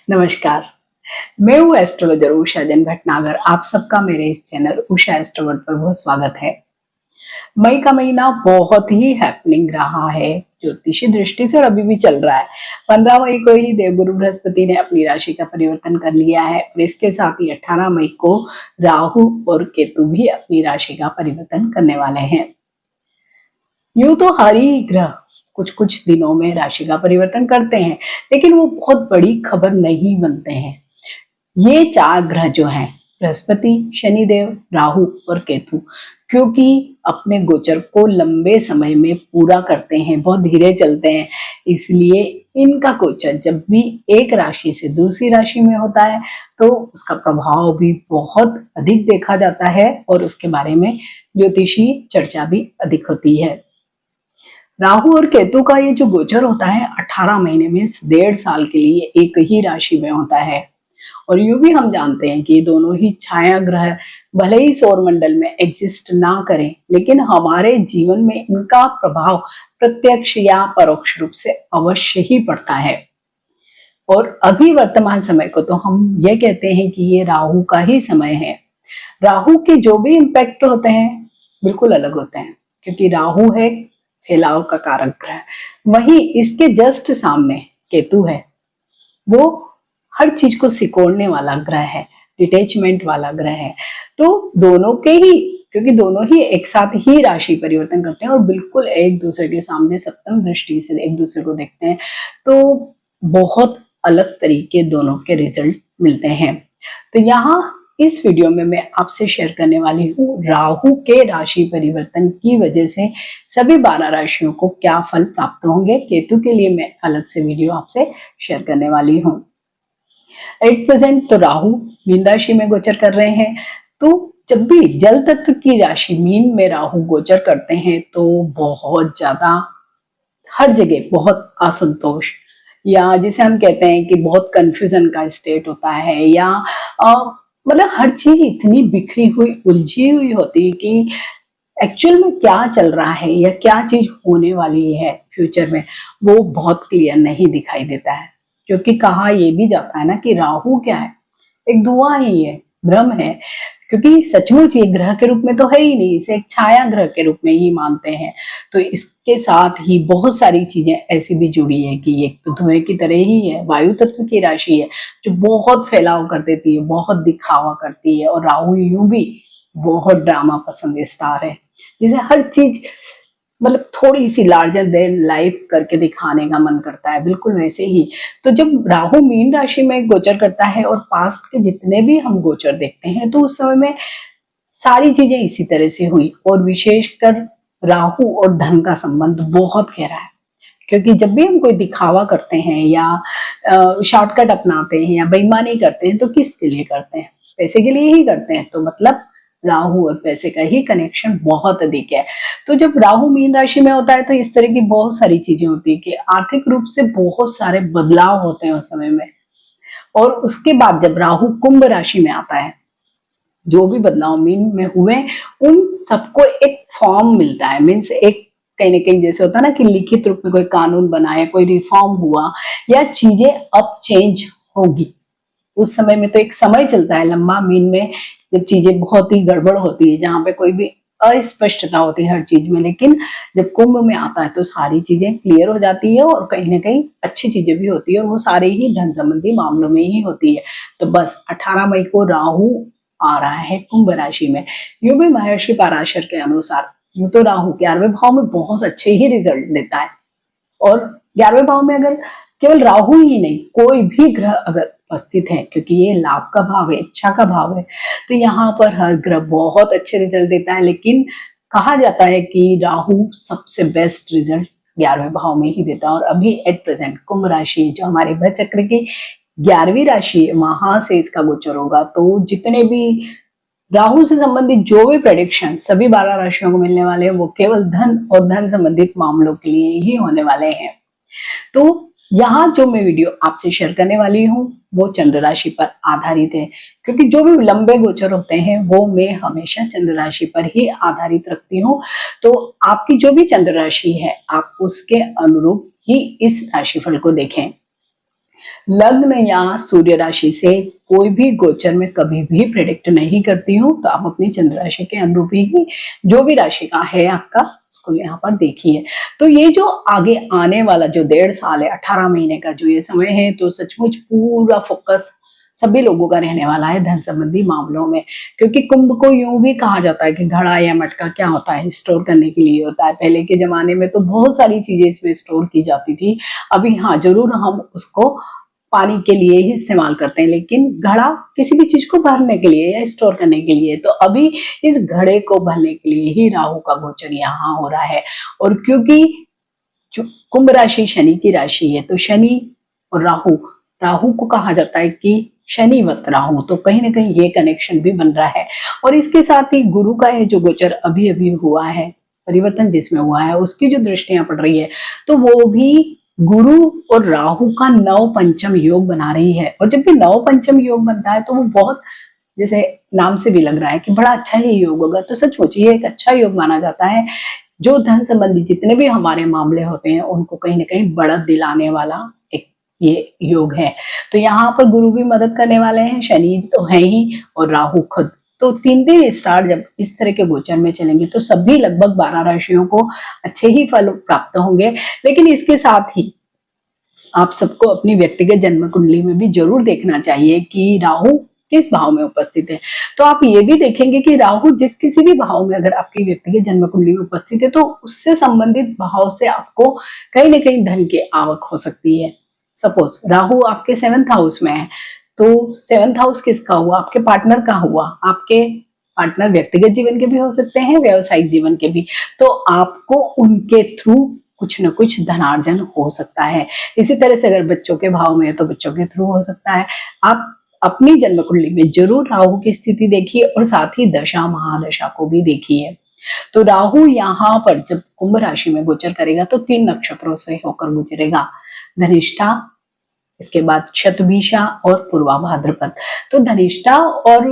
नमस्कार। मैं हूँ एस्ट्रोलॉजर उषा जैन भटनागर। आप सबका मेरे इस चैनल उषा एस्ट्रोवर्ड पर बहुत स्वागत है। मई का महीना बहुत ही हैपनिंग रहा है ज्योतिषी दृष्टि से और अभी भी चल रहा है। 15 मई को ही देवगुरु बृहस्पति ने अपनी राशि का परिवर्तन कर लिया है और इसके साथ ही 18 मई को राहु और केतु भी अपनी राशि का परिवर्तन करने वाले हैं। यूं तो हर ही ग्रह कुछ कुछ दिनों में राशि का परिवर्तन करते हैं, लेकिन वो बहुत बड़ी खबर नहीं बनते हैं। ये चार ग्रह जो हैं, बृहस्पति, शनिदेव, राहु और केतु, क्योंकि अपने गोचर को लंबे समय में पूरा करते हैं, बहुत धीरे चलते हैं, इसलिए इनका गोचर जब भी एक राशि से दूसरी राशि में होता है तो उसका प्रभाव भी बहुत अधिक देखा जाता है और उसके बारे में ज्योतिषी चर्चा भी अधिक होती है। राहु और केतु का ये जो गोचर होता है 18 महीने में 1.5 साल के लिए एक ही राशि में होता है और यूं भी हम जानते हैं कि ये दोनों ही छाया ग्रह भले ही सौर मंडल में एग्जिस्ट ना करें, लेकिन हमारे जीवन में इनका प्रभाव प्रत्यक्ष या परोक्ष रूप से अवश्य ही पड़ता है। और अभी वर्तमान समय को तो हम ये कहते हैं कि ये राहु का ही समय है। राहु के जो भी इम्पैक्ट होते हैं बिल्कुल अलग होते हैं, क्योंकि राहु है फैलाव का कारक ग्रह, वहीं इसके जस्ट सामने केतु है, वो हर चीज को सिकोड़ने वाला ग्रह है, डिटैचमेंट वाला ग्रह है। तो दोनों के ही, क्योंकि दोनों ही एक साथ ही राशि परिवर्तन करते हैं और बिल्कुल एक दूसरे के सामने सप्तम दृष्टि से एक दूसरे को देखते हैं, तो बहुत अलग तरीके दोनों के रिजल्ट मिलते हैं। तो यहाँ इस वीडियो में मैं आपसे शेयर करने वाली हूँ राहु के राशि परिवर्तन की वजह से सभी 12 राशियों को क्या फल प्राप्त होंगे। केतु के लिए मैं अलग से वीडियो आपसे शेयर करने वाली हूँ। एट प्रेजेंट तो राहु मीन राशि में गोचर कर रहे हैं, तो जब भी जल तत्व की राशि मीन में राहु गोचर करते हैं तो बहुत ज्यादा हर जगह बहुत असंतोष, या जिसे हम कहते हैं कि बहुत कंफ्यूजन का स्टेट होता है, या मतलब हर चीज इतनी बिखरी हुई उलझी हुई होती है कि एक्चुअल में क्या चल रहा है या क्या चीज होने वाली है फ्यूचर में, वो बहुत क्लियर नहीं दिखाई देता है। क्योंकि कहा यह भी जाता है ना कि राहु क्या है, एक धुआं ही है, भ्रम है, क्योंकि सचमुच ये ग्रह के रूप में तो है ही नहीं, इसे एक छाया ग्रह के रूप में ही मानते हैं। तो इसके साथ ही बहुत सारी चीजें ऐसी भी जुड़ी है कि एक तो धुएं की तरह ही है, वायु तत्व की राशि है जो बहुत फैलाव कर देती है, बहुत दिखावा करती है। और राहु यूं भी बहुत ड्रामा पसंद स्टार है, जिसे हर चीज मतलब थोड़ी सी लार्जर देन लाइफ करके दिखाने का मन करता है, बिल्कुल वैसे ही। तो जब राहु मीन राशि में गोचर करता है और पास्ट के जितने भी हम गोचर देखते हैं तो उस समय में सारी चीजें इसी तरह से हुई। और विशेषकर राहु और धन का संबंध बहुत गहरा है, क्योंकि जब भी हम कोई दिखावा करते हैं या शॉर्टकट अपनाते हैं या बेईमानी करते हैं तो किसके लिए करते हैं? पैसे के लिए ही करते हैं। तो मतलब राहु और पैसे का ही कनेक्शन बहुत अधिक है। तो जब राहु मीन राशि में होता है तो इस तरह की बहुत सारी चीजें होती है कि आर्थिक रूप से बहुत सारे बदलाव होते हैं उस समय में। और उसके बाद जब राहु कुंभ राशि में आता है, जो भी बदलाव मीन में हुए उन सबको एक फॉर्म मिलता है, मीन्स एक कहीं ना कहीं जैसे होता है ना कि लिखित रूप में कोई कानून बना है, कोई रिफॉर्म हुआ या चीजें अब चेंज होगी। उस समय में तो एक समय चलता है लंबा मीन में, जब चीजें बहुत ही गड़बड़ होती है, जहां पे कोई भी अस्पष्टता होती है हर चीज में। लेकिन जब कुंभ में आता है तो सारी चीजें क्लियर हो जाती है और कहीं ना कहीं अच्छी चीजें भी होती है, और वो सारे ही धन संबंधी मामलों में ही होती है। तो बस 18 मई को राहु आ रहा है कुंभ राशि में। यूं भी महर्षि पराशर के अनुसार यूं तो राहु 11वें भाव में बहुत अच्छे ही रिजल्ट देता है, और 11वें भाव में अगर केवल राहु ही नहीं कोई भी ग्रह अगर उपस्थित है, क्योंकि ये लाभ का भाव है, इच्छा का भाव है, तो यहाँ पर हर ग्रह बहुत अच्छे रिजल्ट देता है। लेकिन कहा जाता है कि राहु सबसे बेस्ट रिजल्ट 11वें भाव में ही देता है। और अभी एट प्रेजेंट कुंभ राशि जो हमारे ग्रह चक्र की 11वीं राशि है, वहां से इसका गोचर होगा। तो जितने भी राहु से संबंधित जो भी प्रेडिक्शन सभी 12 राशियों को मिलने वाले हैं वो केवल धन और धन संबंधित मामलों के लिए ही होने वाले हैं। तो यहाँ जो मैं वीडियो आपसे शेयर करने वाली हूँ वो चंद्र राशि पर आधारित है, क्योंकि जो भी लंबे गोचर होते हैं वो मैं हमेशा चंद्र राशि पर ही आधारित रखती हूँ। तो आपकी जो भी चंद्र राशि है आप उसके अनुरूप ही इस राशिफल को देखें। लग्न या सूर्य राशि से कोई भी गोचर में कभी भी प्रेडिक्ट नहीं करती हूँ, तो आप अपनी चंद्र राशि के अनुरूप ही जो भी राशि का है आपका उसको यहाँ पर देखिए। तो ये जो आगे आने वाला जो 1.5 साल है, 18 महीने का जो ये समय है, तो सचमुच पूरा फोकस सभी लोगों का रहने वाला है धन संबंधी मामलों में। क्योंकि कुंभ को यूं भी कहा जाता है कि घड़ा या मटका क्या होता है, स्टोर करने के लिए होता है। पहले के जमाने में तो बहुत सारी चीजें इसमें स्टोर की जाती थी। अभी हाँ, जरूर हम उसको पानी के लिए ही इस्तेमाल करते हैं, लेकिन घड़ा किसी भी चीज को भरने के लिए या स्टोर करने के लिए। तो अभी इस घड़े को भरने के लिए ही राहु का गोचर यहाँ हो रहा है। और क्योंकि कुंभ राशि शनि की राशि है, तो शनि और राहु, राहु को कहा जाता है कि शनिवत राहु, तो कहीं ना कहीं ये कनेक्शन भी बन रहा है। और इसके साथ ही गुरु का ये जो गोचर अभी अभी हुआ है, परिवर्तन जिसमें हुआ है, उसकी जो दृष्टियां पड़ रही है, तो वो भी गुरु और राहु का नव पंचम योग बना रही है। और जब भी नव पंचम योग बनता है तो वो बहुत, जैसे नाम से भी लग रहा है कि बड़ा अच्छा ही योग होगा, तो सचमुच ये एक अच्छा योग माना जाता है। जो धन संबंधी जितने भी हमारे मामले होते हैं उनको कहीं ना कहीं बढ़त दिलाने वाला एक ये योग है। तो यहाँ पर गुरु भी मदद करने वाले हैं, शनि तो है ही, और राहु खुद। तो 3 दिन स्टार जब इस तरह के गोचर में चलेंगे तो सभी लगभग 12 राशियों को अच्छे ही फल प्राप्त होंगे। लेकिन इसके साथ ही आप सबको अपनी व्यक्तिगत जन्म कुंडली में भी जरूर देखना चाहिए कि राहु किस भाव में उपस्थित है। तो आप ये भी देखेंगे कि राहु जिस किसी भी भाव में अगर आपकी व्यक्तिगत जन्म कुंडली में उपस्थित है, तो उससे संबंधित भाव से आपको कहीं ना कहीं धन की आवक हो सकती है। सपोज राहु आपके 7th हाउस में है, तो 7th हाउस किसका हुआ? आपके पार्टनर का हुआ। आपके पार्टनर व्यक्तिगत जीवन के भी हो सकते हैं, व्यवसायिक जीवन के भी। तो आपको उनके थ्रू कुछ न कुछ धनार्जन हो सकता है। इसी तरह से अगर बच्चों के भाव में है तो बच्चों के थ्रू हो सकता है। आप अपनी जन्म कुंडली में जरूर राहु की स्थिति देखिए और साथ ही दशा महादशा को भी देखिए। तो राहु यहाँ पर जब कुंभ राशि में गोचर करेगा तो 3 नक्षत्रों से होकर गुजरेगा, धनिष्ठा, इसके बाद शतभिषा और पूर्वा भाद्रपद। तो धनिष्ठा और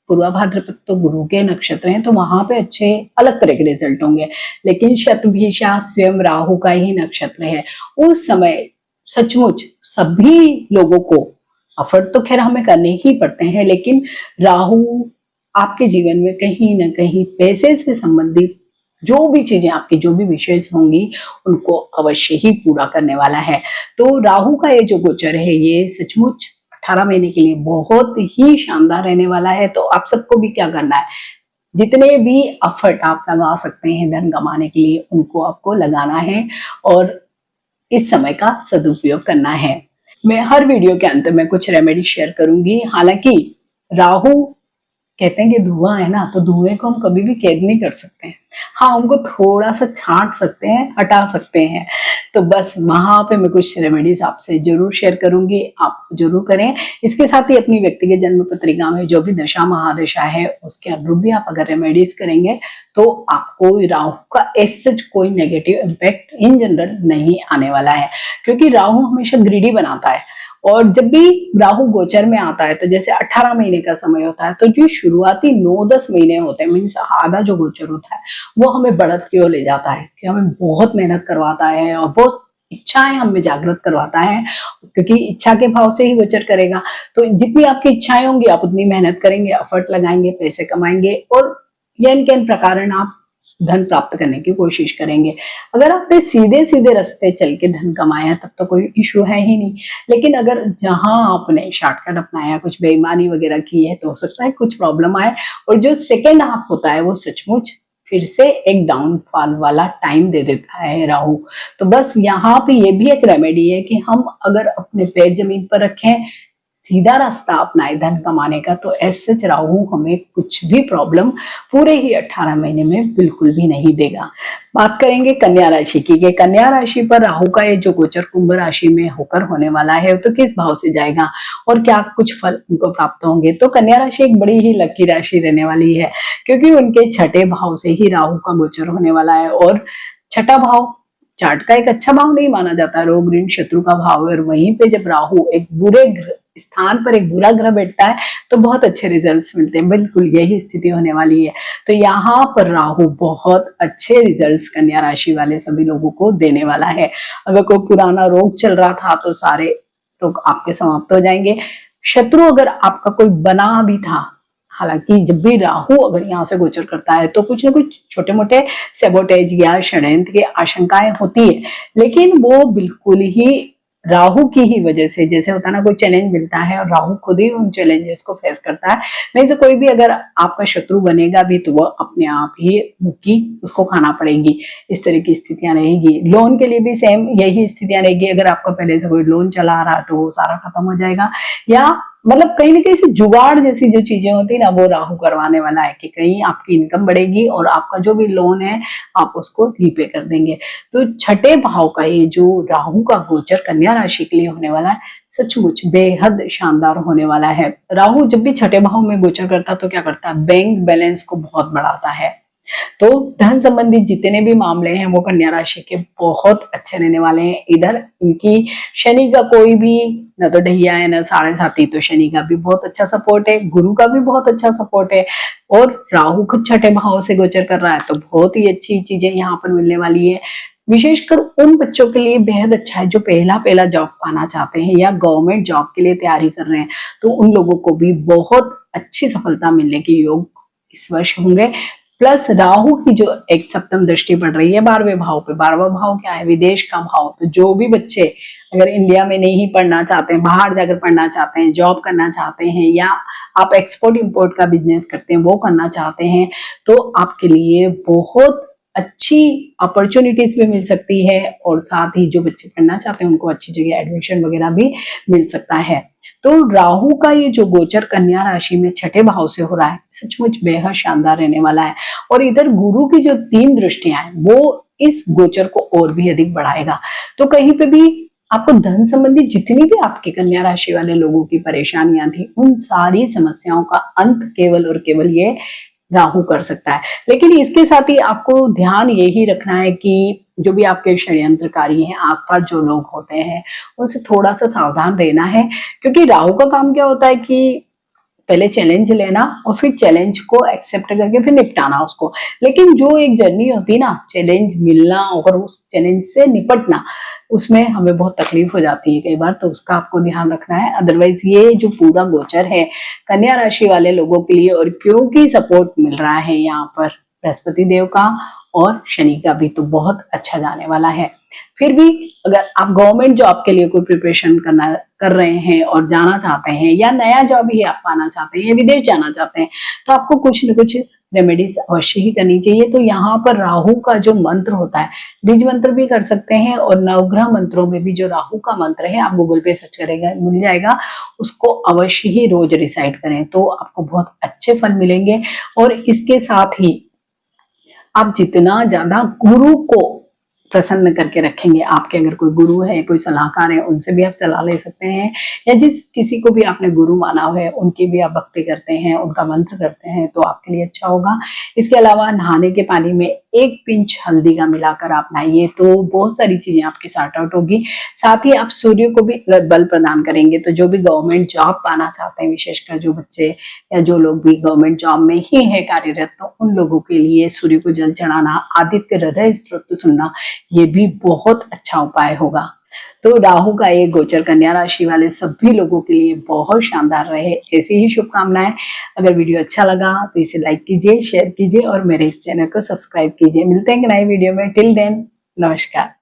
पूर्वा भाद्रपद तो गुरु के नक्षत्र हैं, तो वहां पे अच्छे अलग तरह के रिजल्ट होंगे। लेकिन शतभिषा स्वयं राहु का ही नक्षत्र है। उस समय सचमुच सभी लोगों को एफर्ट तो खैर हमें करने ही पड़ते हैं, लेकिन राहु आपके जीवन में कहीं ना कहीं पैसे से संबंधित जो भी चीजें आपकी जो भी विशेष होंगी उनको अवश्य ही पूरा करने वाला है। तो राहु का ये जो गोचर है ये सचमुच 18 महीने के लिए बहुत ही शानदार रहने वाला है। तो आप सबको भी क्या करना है, जितने भी एफर्ट आप लगा सकते हैं धन कमाने के लिए उनको आपको लगाना है और इस समय का सदुपयोग करना है। मैं हर वीडियो के अंत में कुछ रेमेडी शेयर करूंगी। हालांकि राहु कहते हैं कि धुआं है ना, तो धुएं को हम कभी भी कैद नहीं कर सकते हैं। हाँ, उनको थोड़ा सा छांट सकते हैं, हटा सकते हैं। तो बस वहां पे मैं कुछ रेमेडीज आपसे जरूर शेयर करूंगी, आप जरूर करें। इसके साथ ही अपनी व्यक्तिगत जन्म पत्रिका में जो भी दशा महादशा है उसके अनुरूप भी आप अगर रेमेडीज करेंगे तो आपको राहु का ऐसे कोई नेगेटिव इम्पैक्ट इन जनरल नहीं आने वाला है। क्योंकि राहु हमेशा ग्रीडी बनाता है और जब भी राहु गोचर में आता है तो जैसे 18 महीने का समय होता है, तो जो शुरुआती 9-10 महीने होते हैं, मीन्स आधा जो गोचर होता है वो हमें बढ़त की ओर ले जाता है कि हमें बहुत मेहनत करवाता है और बहुत इच्छाएं हमें जागृत करवाता है। क्योंकि इच्छा के भाव से ही गोचर करेगा, तो जितनी आपकी इच्छाएं होंगी आप उतनी मेहनत करेंगे, एफर्ट लगाएंगे, पैसे कमाएंगे और यन के प्रकार आप धन प्राप्त करने की कोशिश करेंगे। अगर आपने सीधे सीधे रास्ते चल के धन कमाया तब तो कोई इशू है ही नहीं, लेकिन अगर जहां आपने शॉर्टकट अपनाया, कुछ बेईमानी वगैरह की है, तो हो सकता है कुछ प्रॉब्लम आए। और जो सेकेंड हाफ होता है वो सचमुच फिर से एक डाउनफॉल वाला टाइम दे देता है राहु। तो बस यहाँ पे ये भी एक रेमेडी है कि हम अगर अपने पैर जमीन पर रखें, सीधा रास्ता अपनाए धन कमाने का, तो ऐसे राहु हमें कुछ भी प्रॉब्लम पूरे ही 18 महीने में बिल्कुल भी नहीं देगा। बात करेंगे कन्या राशि की कि कन्या राशि पर राहु का ये जो गोचर कुंभ राशि में होकर होने वाला है तो किस भाव से जाएगा और क्या कुछ फल उनको प्राप्त होंगे। तो कन्या राशि एक बड़ी ही लकी राशि रहने वाली है, क्योंकि उनके 6ठे भाव से ही राहु का गोचर होने वाला है। और 6ठा भाव चार्ट का एक अच्छा भाव नहीं माना जाता, रोग ऋण शत्रु का भाव है। और वहीं पे जब राहु एक बुरे स्थान पर एक बुरा ग्रह बैठता है तो बहुत अच्छे रिजल्ट्स मिलते हैं। बिल्कुल यही स्थिति होने वाली है। तो यहाँ पर राहु बहुत अच्छे रिजल्ट्स कन्या राशि वाले सभी लोगों को देने वाला है। अगर कोई पुराना रोग चल रहा था तो सारे तो आपके समाप्त हो जाएंगे। शत्रु अगर आपका कोई बना भी था, हालांकि जब भी राहु अगर यहाँ से गोचर करता है तो कुछ ना कुछ छोटे मोटे सेबोटेज या षड्यंत्र की आशंकाएं होती है, लेकिन वो बिल्कुल ही राहु की ही वजह से, जैसे होता है ना कोई चैलेंज मिलता है और राहु खुद ही उन चैलेंजेस को फेस करता है, वैसे कोई भी अगर आपका शत्रु बनेगा भी तो वो अपने आप ही मुक्की उसको खाना पड़ेगी, इस तरह की स्थितियां रहेगी। लोन के लिए भी सेम यही स्थितियां रहेगी। अगर आपका पहले से कोई लोन चला आ रहा तो वो सारा खत्म हो जाएगा, या मतलब कहीं ना कहीं से जुगाड़ जैसी जो चीजें होती है ना वो राहु करवाने वाला है कि कहीं आपकी इनकम बढ़ेगी और आपका जो भी लोन है आप उसको रीपे कर देंगे। तो छठे भाव का ये जो राहु का गोचर कन्या राशि के लिए होने वाला है, सचमुच बेहद शानदार होने वाला है। राहु जब भी छठे भाव में गोचर करता है तो क्या करता है, बैंक बैलेंस को बहुत बढ़ाता है। तो धन संबंधी जितने भी मामले हैं वो कन्या राशि के बहुत अच्छे रहने वाले हैं। इधर इनकी शनि का कोई भी न तो ढैया है न साढ़े साथी, तो शनि का भी बहुत अच्छा सपोर्ट है, गुरु का भी बहुत अच्छा सपोर्ट है, और राहु खुद छठे भाव से गोचर कर रहा है तो बहुत ही अच्छी चीजें यहाँ पर मिलने वाली है। विशेषकर उन बच्चों के लिए बेहद अच्छा है जो पहला पहला जॉब पाना चाहते हैं या गवर्नमेंट जॉब के लिए तैयारी कर रहे हैं, तो उन लोगों को भी बहुत अच्छी सफलता मिलने के योग इस वर्ष होंगे। प्लस राहु की जो एक सप्तम दृष्टि पड़ रही है 12वें भाव पे, 12वां भाव क्या है, विदेश का भाव। तो जो भी बच्चे अगर इंडिया में नहीं पढ़ना चाहते हैं, बाहर जाकर पढ़ना चाहते हैं, जॉब करना चाहते हैं, या आप एक्सपोर्ट इंपोर्ट का बिजनेस करते हैं वो करना चाहते हैं, तो आपके लिए बहुत अच्छी अपॉर्चुनिटीज भी मिल सकती है, और साथ ही जो बच्चे पढ़ना चाहते हैं उनको अच्छी जगह एडमिशन वगैरह भी मिल सकता है। तो राहु का ये जो गोचर कन्या राशि में छठे भाव से हो रहा है सचमुच बेहद शानदार रहने वाला है। और इधर गुरु की जो 3 दृष्टियां हैं वो इस गोचर को और भी अधिक बढ़ाएगा। तो कहीं पे भी आपको धन संबंधी जितनी भी आपकी कन्या राशि वाले लोगों की परेशानियां थी उन सारी समस्याओं का अंत केवल और केवल ये राहु कर सकता है। लेकिन इसके साथ ही आपको ध्यान यही रखना है कि जो भी आपके षड्यंत्रकारी हैं, आसपास जो लोग होते हैं, उनसे थोड़ा सा सावधान रहना है, क्योंकि राहु का काम क्या होता है कि पहले चैलेंज लेना और फिर चैलेंज को एक्सेप्ट करके फिर निपटाना उसको। लेकिन जो एक जर्नी होती है ना, चैलेंज मिलना और उस चैलेंज से निपटना, उसमें हमें बहुत तकलीफ हो जाती है कई बार, तो उसका आपको ध्यान रखना है। अदरवाइज ये जो पूरा गोचर है कन्या राशि वाले लोगों के लिए, और क्योंकि सपोर्ट मिल रहा है यहाँ पर बृहस्पति देव का और शनि का भी, तो बहुत अच्छा जाने वाला है। फिर भी अगर आप गवर्नमेंट जॉब के लिए कोई प्रिपरेशन कर रहे हैं और जाना चाहते हैं, या नया जॉब ही आप पाना चाहते हैं, या विदेश जाना चाहते हैं, तो आपको कुछ न कुछ रेमेडीज अवश्य ही करनी चाहिए। तो यहाँ पर राहु का जो मंत्र होता है, बीज मंत्र भी कर सकते हैं, और नवग्रह मंत्रों में भी जो राहु का मंत्र है आप गूगल पे सर्च करेगा मिल जाएगा, उसको अवश्य ही रोज रिसाइट करें तो आपको बहुत अच्छे फल मिलेंगे। और इसके साथ ही आप जितना ज्यादा गुरु को प्रसन्न करके रखेंगे, आपके अगर कोई गुरु है, कोई सलाहकार है, उनसे भी आप सलाह ले सकते हैं, या जिस किसी को भी आपने गुरु माना हुआ है उनकी भी आप भक्ति करते हैं, उनका मंत्र करते हैं, तो आपके लिए अच्छा होगा। इसके अलावा नहाने के पानी में 1 पिंच हल्दी का मिलाकर आप नहाइए तो बहुत सारी चीजें आपकी सॉर्ट आउट होगी। साथ ही आप सूर्य को भी बल प्रदान करेंगे, तो जो भी गवर्नमेंट जॉब पाना चाहते हैं, विशेषकर जो बच्चे या जो लोग भी गवर्नमेंट जॉब में ही है कार्यरत, तो उन लोगों के लिए सूर्य को जल चढ़ाना, आदित्य हृदय स्तोत्र सुनना, ये भी बहुत अच्छा उपाय होगा। तो राहु का ये गोचर कन्या राशि वाले सभी लोगों के लिए बहुत शानदार रहे, ऐसी ही शुभकामनाएं। अगर वीडियो अच्छा लगा तो इसे लाइक कीजिए, शेयर कीजिए और मेरे इस चैनल को सब्सक्राइब कीजिए। मिलते हैं नई वीडियो में, टिल देन नमस्कार।